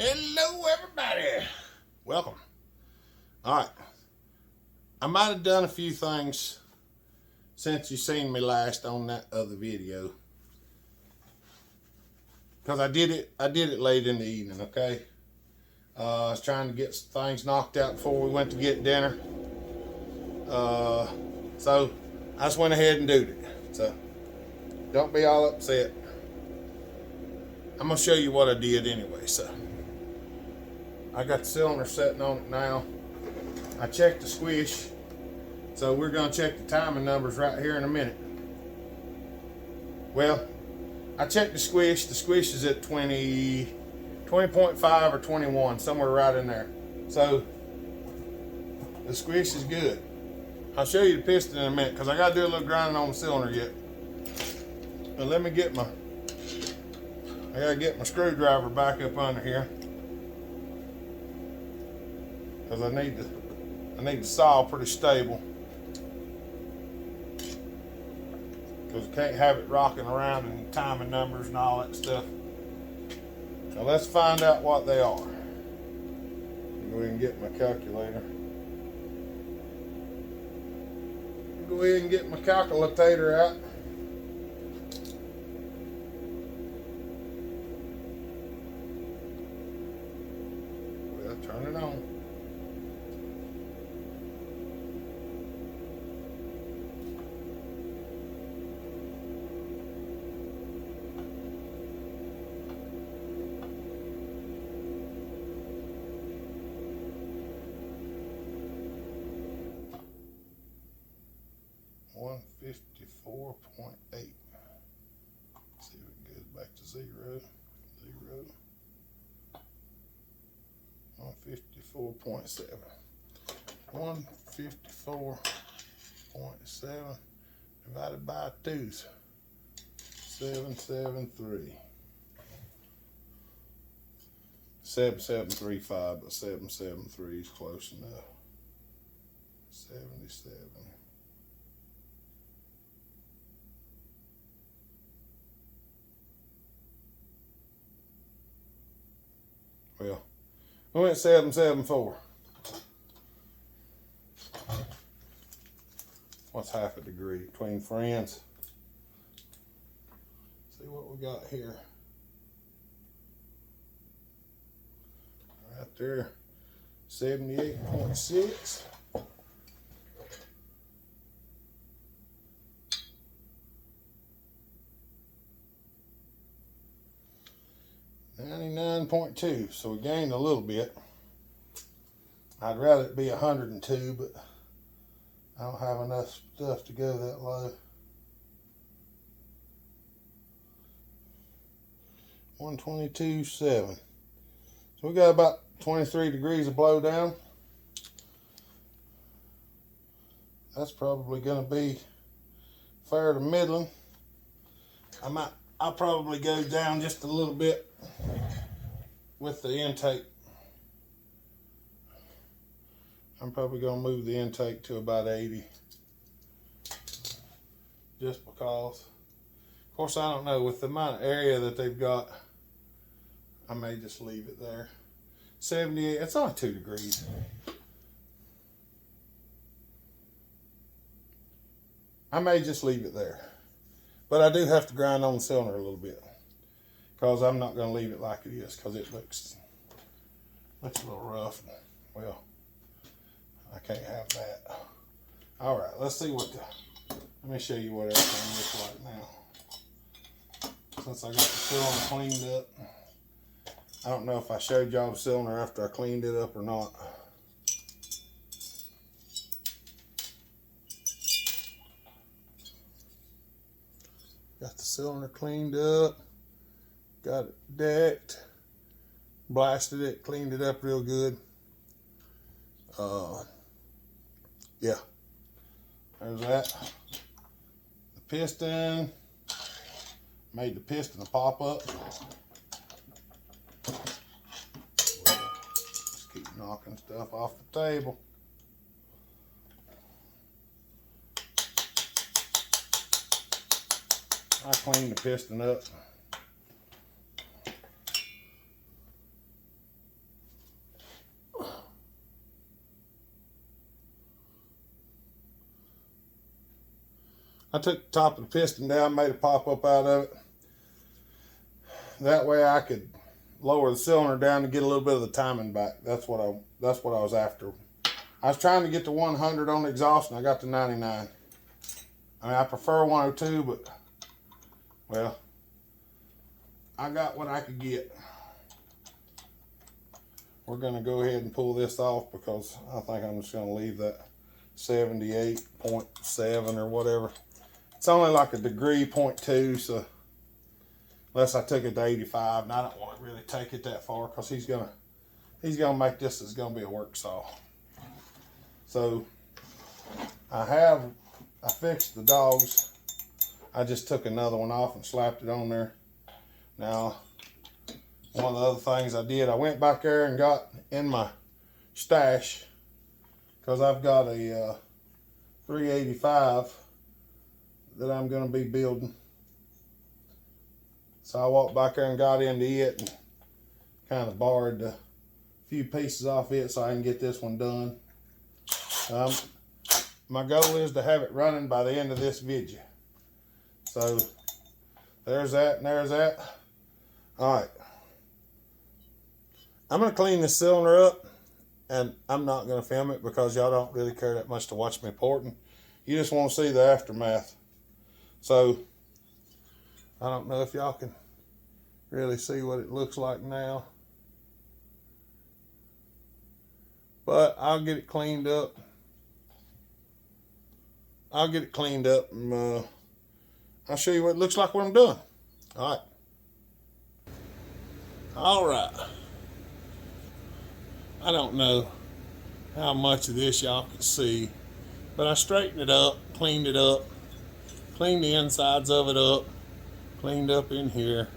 Hello, everybody. Welcome. All right. I might have done a few things since you seen me last on that other video, because I did it late in the evening. Okay. I was trying to get some things knocked out before we went to get dinner. So I just went ahead and did it. So don't be all upset. I'm gonna show you what I did anyway. So I got the cylinder setting on it now. I checked the squish, so we're gonna check the timing numbers right here in a minute. Well, I checked the squish. The squish is at 20.5 or 21, somewhere right in there. So the squish is good. I'll show you the piston in a minute because I got to do a little grinding on the cylinder yet. But let me get I gotta get my screwdriver back up under here, because I need the saw pretty stable, because I can't have it rocking around and timing numbers and all that stuff. So let's find out what they are. Go ahead and get my calculator. Go ahead and get my calculator out. Well, turn it on. $154.8. See if it goes back to zero. 154.7. 154.7 divided by 2. 773. 7735, but 773 is close enough. 77. Well, we went 774. What's half a degree between friends? See what we got here. Right there, 78.6. .2, so we gained a little bit. I'd rather it be 102, but I don't have enough stuff to go that low. 122.7. So we got about 23 degrees of blow down. That's probably going to be fair to middling. I'll probably go down just a little bit with the intake. I'm probably going to move the intake to about 80, just because. Of course, I don't know, with the amount of area that they've got, I may just leave it there. 78, it's only 2 degrees. I may just leave it there. But I do have to grind on the cylinder a little bit, because I'm not going to leave it like it is, because it looks a little rough. Well, I can't have that. All right, let's see let me show you what everything looks like now. Since I got the cylinder cleaned up. I don't know if I showed y'all the cylinder after I cleaned it up or not. Got the cylinder cleaned up, got it decked, blasted it, cleaned it up real good. Yeah, there's that. The piston, made the piston pop up. Just keep knocking stuff off the table. I cleaned the piston up. I took the top of the piston down, made a pop up out of it. That way I could lower the cylinder down to get a little bit of the timing back. That's what I was after. I was trying to get to 100 on the exhaust, and I got to 99. I mean, I prefer 102, but well, I got what I could get. We're going to go ahead and pull this off because I think I'm just going to leave that 78.7 or whatever. It's only like a degree, 0.2, so unless I took it to 85, and I don't want to really take it that far because he's gonna make this is gonna be a work saw. So I fixed the dogs. I just took another one off and slapped it on there. Now, one of the other things I did, I went back there and got in my stash, because I've got a 385 that I'm going to be building. So I walked back there and got into it and kind of borrowed a few pieces off it so I can get this one done. My goal is to have it running by the end of this video. So there's that and there's that. All right. I'm going to clean this cylinder up, and I'm not going to film it because y'all don't really care that much to watch me porting. You just want to see the aftermath. So I don't know if y'all can really see what it looks like now, but I'll get it cleaned up. And I'll show you what it looks like when I'm done. All right. I don't know how much of this y'all can see, but I straightened it up, cleaned it up, cleaned the insides of it up, cleaned up in here,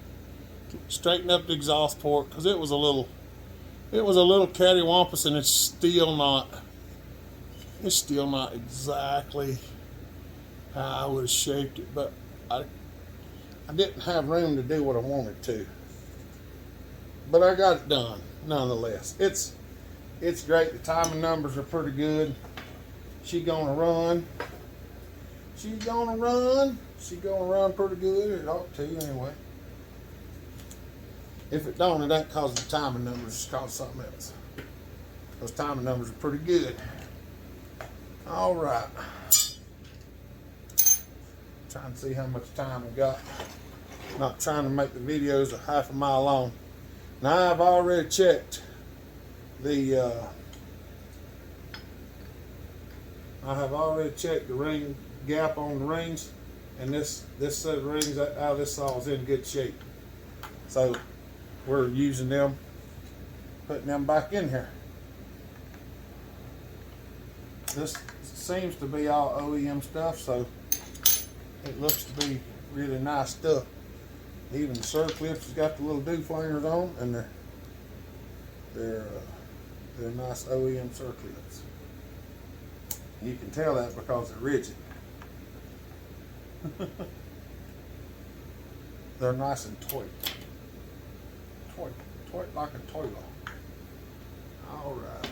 straightened up the exhaust port because it was a little cattywampus, and it's still not exactly how I would have shaped it, but I didn't have room to do what I wanted to. But I got it done nonetheless. It's great. The timing numbers are pretty good. She's gonna run pretty good. It ought to anyway. If it don't, it ain't cause the timing numbers, it's cause something else. Those timing numbers are pretty good. All right. Trying to see how much time we got. Not trying to make the videos a half a mile long. Now I've already checked the ring gap on the rings, and this set of rings out of this saw is in good shape. So we're using them, putting them back in here. This seems to be all OEM stuff, so it looks to be really nice stuff. Even the circlips has got the little do-flingers on, and they're nice OEM circlips. You can tell that because they're rigid. They're nice and toy like a toy log. All right.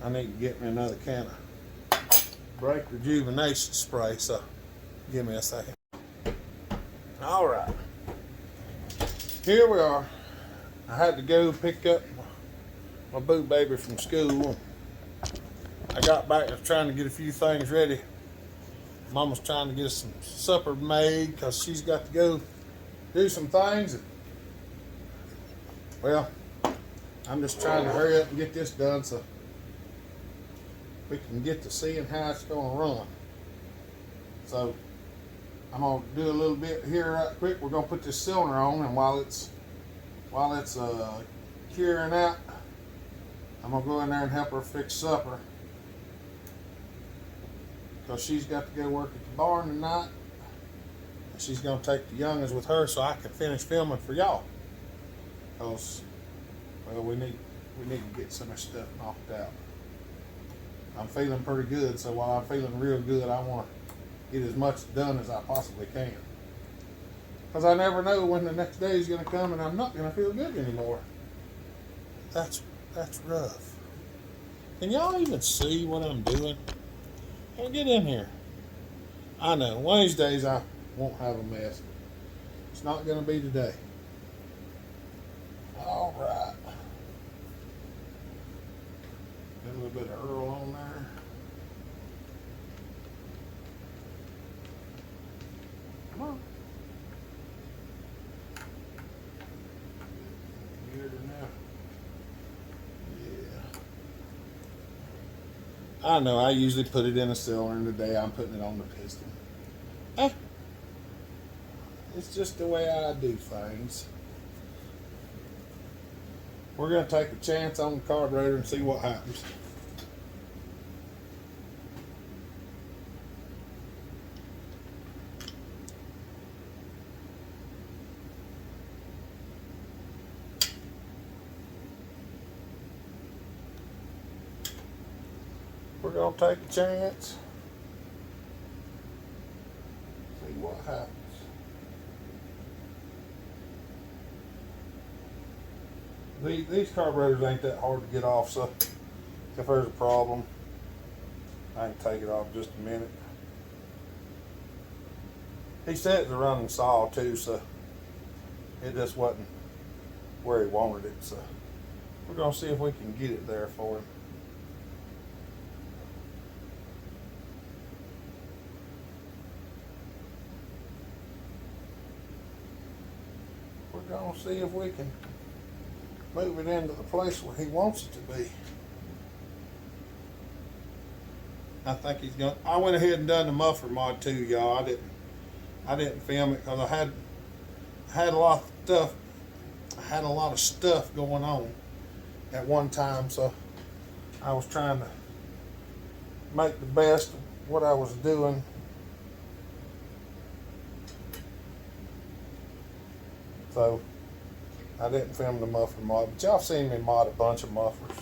I need to get me another can of brake rejuvenation spray, so give me a second. All right. Here we are. I had to go pick up my boo baby from school. I got back and was trying to get a few things ready. Mama's trying to get us some supper made because she's got to go do some things. Well, I'm just trying to hurry up and get this done so we can get to seeing how it's going to run. So I'm going to do a little bit here right quick. We're going to put this cylinder on, and while it's curing out, I'm going to go in there and help her fix supper, because she's got to go work at the barn tonight. And she's going to take the youngins with her so I can finish filming for y'all. Because, well, we need to get some of this stuff knocked out. I'm feeling pretty good, so while I'm feeling real good, I want to get as much done as I possibly can. Because I never know when the next day is going to come and I'm not going to feel good anymore. That's rough. Can y'all even see what I'm doing? Hey, get in here. I know, one of these days I won't have a mess. It's not going to be today. All right. Got a little bit of Earl on there. Come on. Weirder now. Yeah. I know, I usually put it in a cylinder, and today I'm putting it on the piston. It's just the way I do things. We're going to take a chance on the carburetor and see what happens. We're going to take a chance. See what happens. These carburetors ain't that hard to get off, so if there's a problem, I can take it off in just a minute. He said it's a running saw too, so it just wasn't where he wanted it, so we're going to see if we can get it there for him. We're going to see if we can move it into the place where he wants it to be. I think he's going. I went ahead and done the muffler mod too, y'all. I didn't film it because I had a lot of stuff. I had a lot of stuff going on at one time, so I was trying to make the best of what I was doing. So I didn't film the muffler mod, but y'all seen me mod a bunch of mufflers.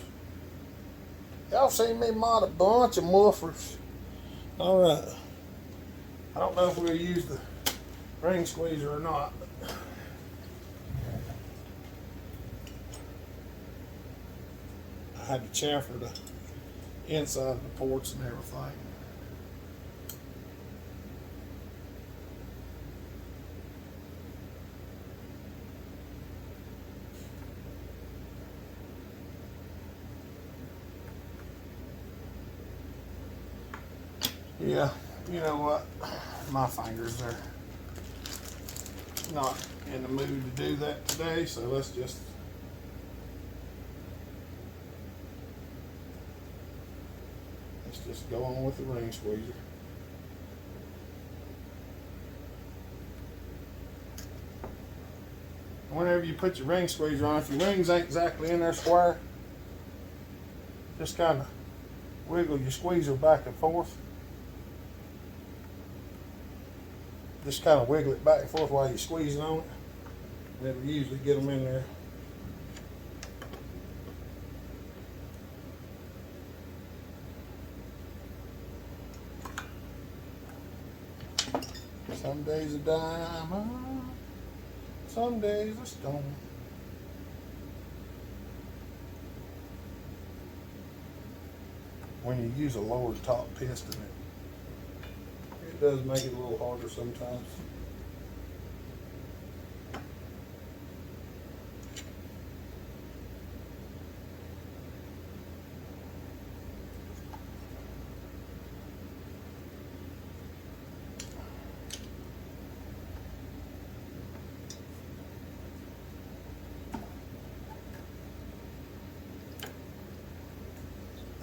Y'all seen me mod a bunch of mufflers. All right. I don't know if we'll use the ring squeezer or not, but I had to chamfer the inside of the ports and everything. Yeah, you know what? My fingers are not in the mood to do that today, so let's just go on with the ring squeezer. Whenever you put your ring squeezer on, if your rings ain't exactly in there square, just kind of wiggle your squeezer back and forth. Just kind of wiggle it back and forth while you're squeezing on it. And it'll usually get them in there. Some days a diamond, some days a stone. When you use a lower top piston, it does make it a little harder sometimes.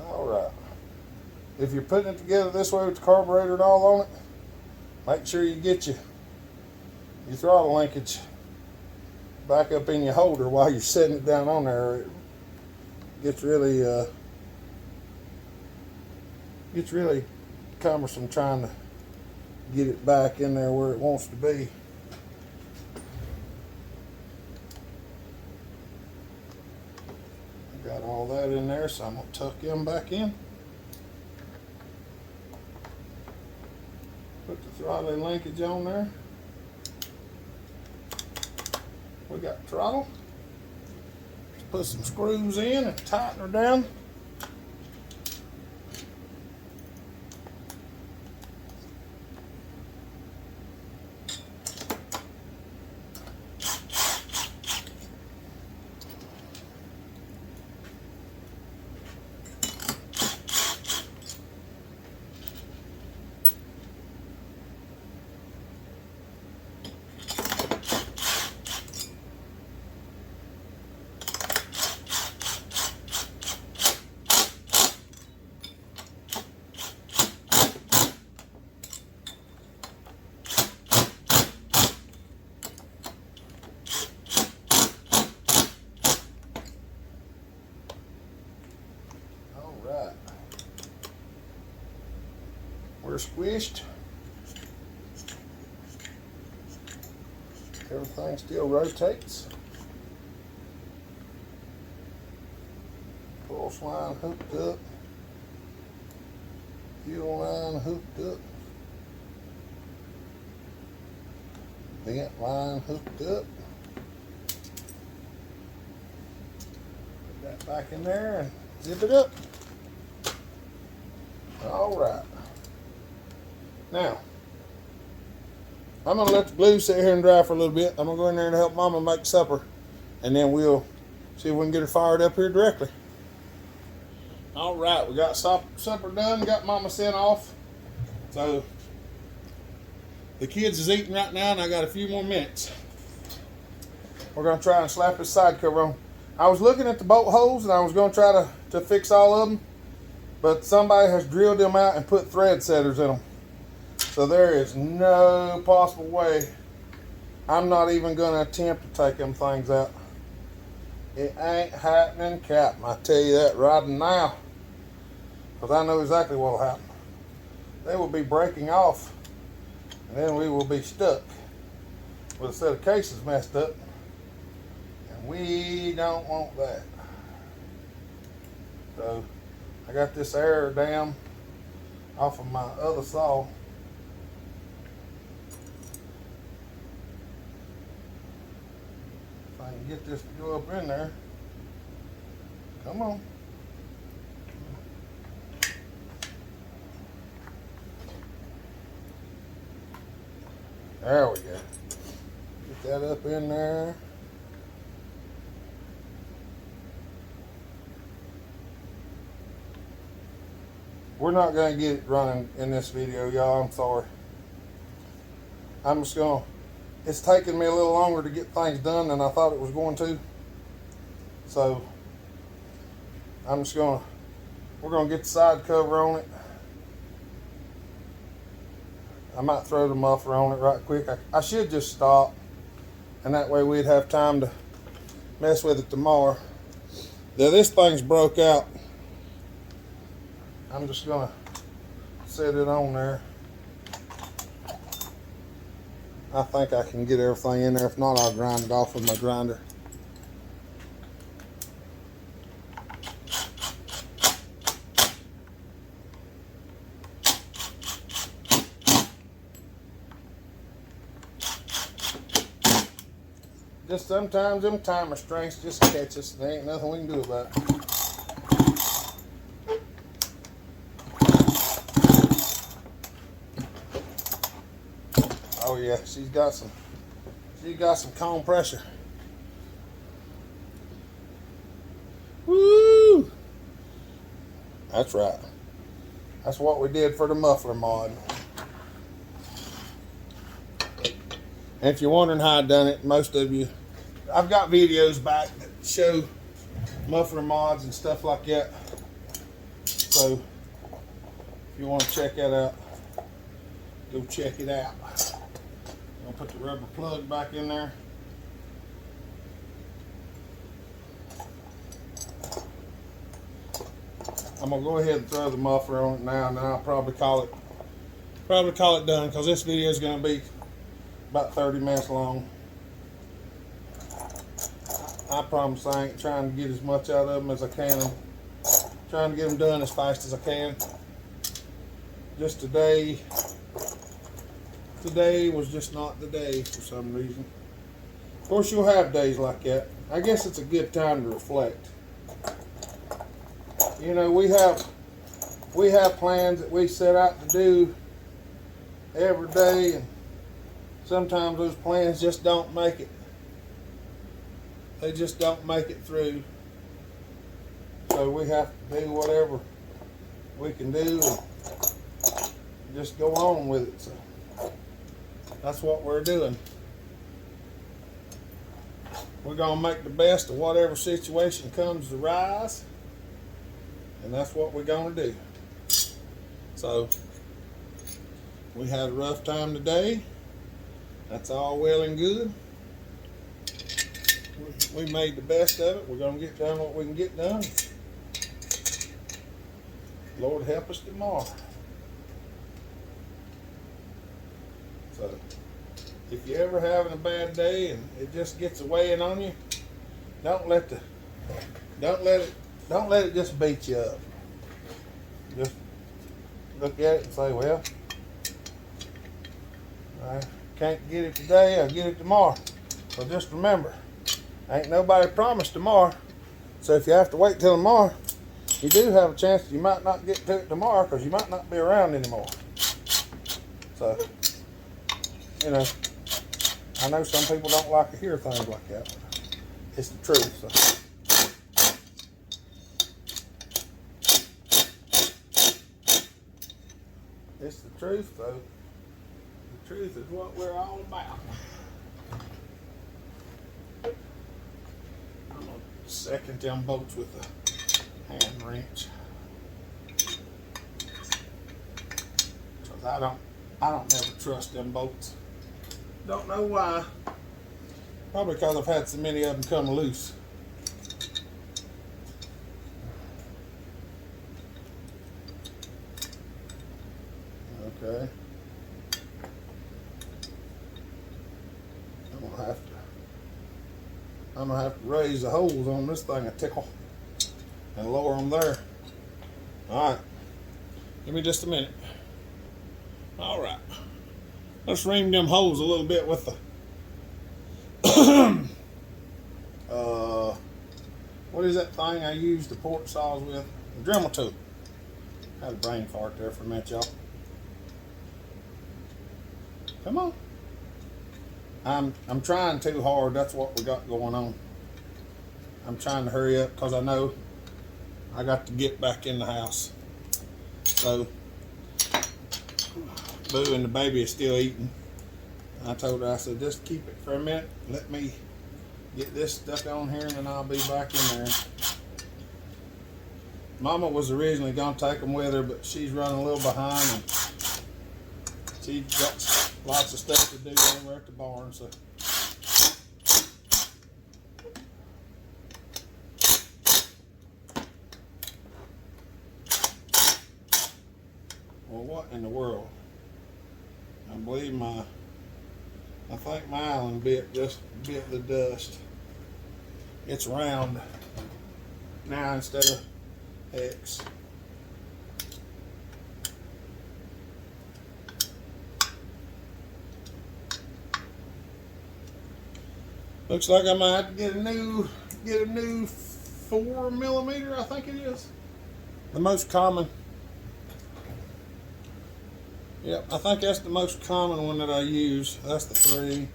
All right. If you're putting it together this way with the carburetor and all on it, make sure you get your throttle linkage back up in your holder while you're setting it down on there. It gets really cumbersome trying to get it back in there where it wants to be. I got all that in there, so I'm going to tuck them back in. Put the throttling linkage on there. We got throttle. Let's put some screws in and tighten her down. We're squished. Everything still rotates. Pulse line hooked up. Fuel line hooked up. Vent line hooked up. Put that back in there and zip it up. All right. Now, I'm going to let the glue sit here and dry for a little bit. I'm going to go in there and help Mama make supper. And then we'll see if we can get her fired up here directly. All right, we got supper done. Got Mama sent off. So, the kids is eating right now, and I got a few more minutes. We're going to try and slap this side cover on. I was looking at the bolt holes, and I was going to try to fix all of them. But somebody has drilled them out and put thread setters in them. So there is no possible way. I'm not even going to attempt to take them things out. It ain't happening, Captain. I tell you that right now. Because I know exactly what will happen. They will be breaking off. And then we will be stuck with a set of cases messed up. And we don't want that. So I got this air dam off of my other saw. If I can get this to go up in there. Come on. There we go. Get that up in there. We're not going to get it running in this video, y'all. I'm sorry. I'm just going to... It's taking me a little longer to get things done than I thought it was going to. So, I'm just going to... We're going to get the side cover on it. I might throw the muffler on it right quick. I should just stop. And that way we'd have time to mess with it tomorrow. Now this thing's broke out. I'm just going to set it on there. I think I can get everything in there. If not, I'll grind it off with my grinder. Just sometimes them timer strengths just catch us. There ain't nothing we can do about it. Oh yeah, she's got some comb pressure. Woo! That's right. That's what we did for the muffler mod. And if you're wondering how I done it, most of you, I've got videos back that show muffler mods and stuff like that. So if you want to check that out, go check it out. I'm gonna put the rubber plug back in there. I'm gonna go ahead and throw the muffler on it now, and then I'll probably call it done, because this video is gonna be about 30 minutes long. I promise I ain't trying to get as much out of them as I can. I'm trying to get them done as fast as I can. Just today was just not the day for some reason. Of course, you'll have days like that. I guess it's a good time to reflect. You know, we have plans that we set out to do every day, and sometimes those plans just don't make it. They just don't make it through. So we have to do whatever we can do and just go on with it. So that's what we're doing. We're going to make the best of whatever situation comes to rise. And that's what we're going to do. So we had a rough time today. That's all well and good. We made the best of it. We're going to get done what we can get done. Lord help us tomorrow. if you're ever having a bad day and it just gets weighing on you, don't let it just beat you up. Just look at it and say, well, I can't get it today, I'll get it tomorrow. So just remember, ain't nobody promised tomorrow. So if you have to wait till tomorrow, you do have a chance that you might not get to it tomorrow because you might not be around anymore. So, you know, I know some people don't like to hear things like that, but it's the truth. So. It's the truth, though. The truth is what we're all about. I'm gonna second them bolts with a hand wrench. Cause I don't never trust them bolts. Don't know why. Probably because I've had so many of them come loose. Okay. I'm gonna have to raise the holes on this thing a tickle and lower them there. All right. Give me just a minute. All right. Let's ream them holes a little bit with the what is that thing I use the pork saws with? The Dremel tool. Had a brain fart there for a minute, y'all. Come on. I'm trying too hard. That's what we got going on. I'm trying to hurry up because I know I got to get back in the house. So, Boo and the baby is still eating. I told her, I said, just keep it for a minute. Let me get this stuck on here and then I'll be back in there. Mama was originally going to take them with her, but she's running a little behind and she's got lots of stuff to do over at the barn. So. Well, what in the world? I believe I think my Allen just bit the dust. It's round now instead of X. Looks like I might have to get a new 4mm, I think it is. The most common. Yep, I think that's the most common one that I use. That's the 3.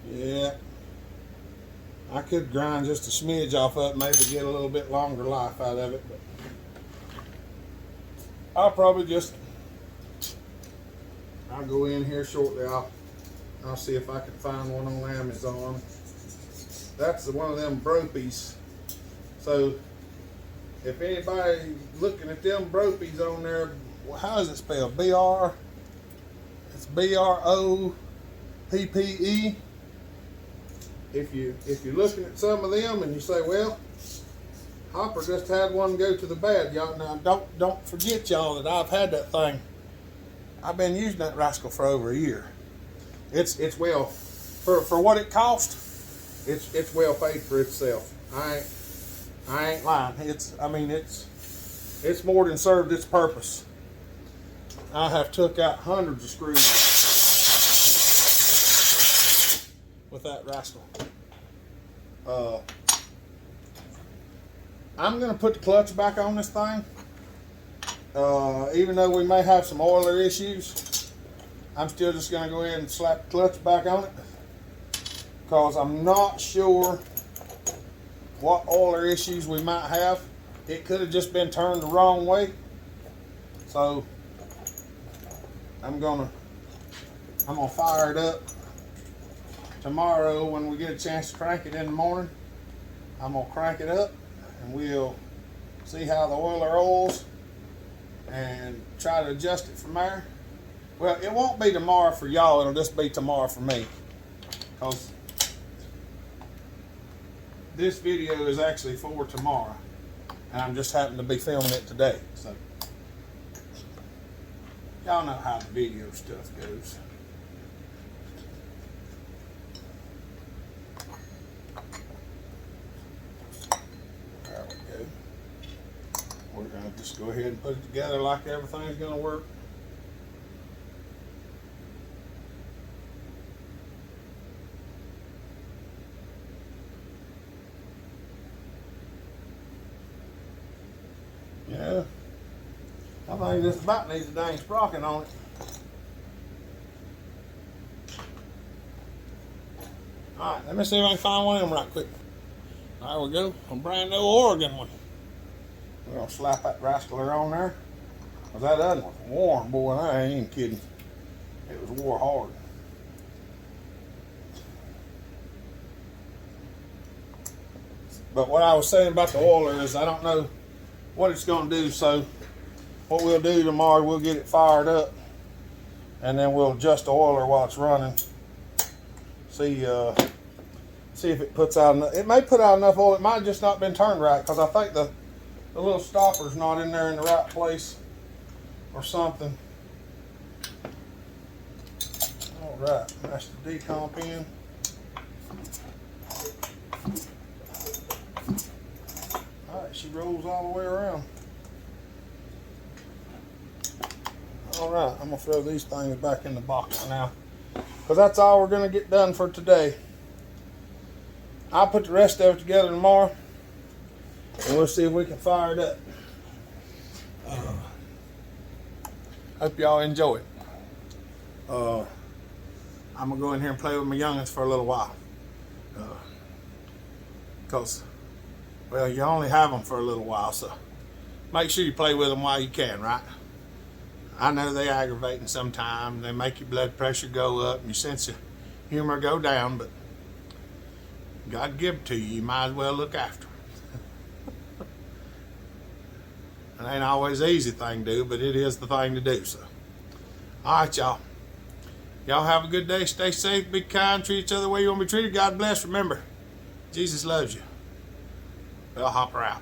Yeah. I could grind just a smidge off of it, maybe get a little bit longer life out of it, but I'll go in here shortly. I'll see if I can find one on Amazon. That's one of them Bropies. So if anybody looking at them Bropies on there, well, how is it spelled? BR? It's BROPPE. If you're looking at some of them and you say, well, Hopper just had one go to the bad, y'all. Now don't forget, y'all, that I've had that thing. I've been using that rascal for over a year. It's well for what it cost. It's well paid for itself. I ain't lying. It's more than served its purpose. I have took out hundreds of screws with that rascal. I'm gonna put the clutch back on this thing. Even though we may have some oiler issues, I'm still just going to go ahead and slap the clutch back on it because I'm not sure what oiler issues we might have. It could have just been turned the wrong way. So I'm gonna fire it up tomorrow when we get a chance to crank it in the morning. I'm gonna crank it up and we'll see how the oiler oils and try to adjust it from there. Well, it won't be tomorrow for y'all, it'll just be tomorrow for me, because this video is actually for tomorrow and I'm just happened to be filming it today. So Y'all know how the video stuff goes. There we go. We're going to just go ahead and put it together like everything's going to work. Yeah, I think this about needs a dang sprocket on it. Alright, let me see if I can find one of them right quick. There we go, a brand new Oregon one. We're going to slap that rascal on there. Because that other one was warm, boy, I ain't even kidding. It was wore hard. But what I was saying about the oiler is I don't know what it's going to do, so what we'll do tomorrow, we'll get it fired up and then we'll adjust the oiler while it's running. See if it puts out enough. It may put out enough oil. It might have just not been turned right, because I think the little stopper's not in there in the right place or something. All right, that's the decomp in. All right, she rolls all the way around. All right, I'm gonna throw these things back in the box for now, because that's all we're gonna get done for today. I'll put the rest of it together tomorrow, and we'll see if we can fire it up. Hope y'all enjoy it. I'm gonna go in here and play with my youngins for a little while, because well, you only have them for a little while, so make sure you play with them while you can, right? I know they aggravating sometimes. They make your blood pressure go up and your sense of humor go down, but God give it to you. You might as well look after them. It ain't always the easy thing to do, but it is the thing to do. So, all right, y'all. Y'all have a good day. Stay safe, be kind, treat each other the way you want to be treated. God bless. Remember, Jesus loves you. Bellhopper out.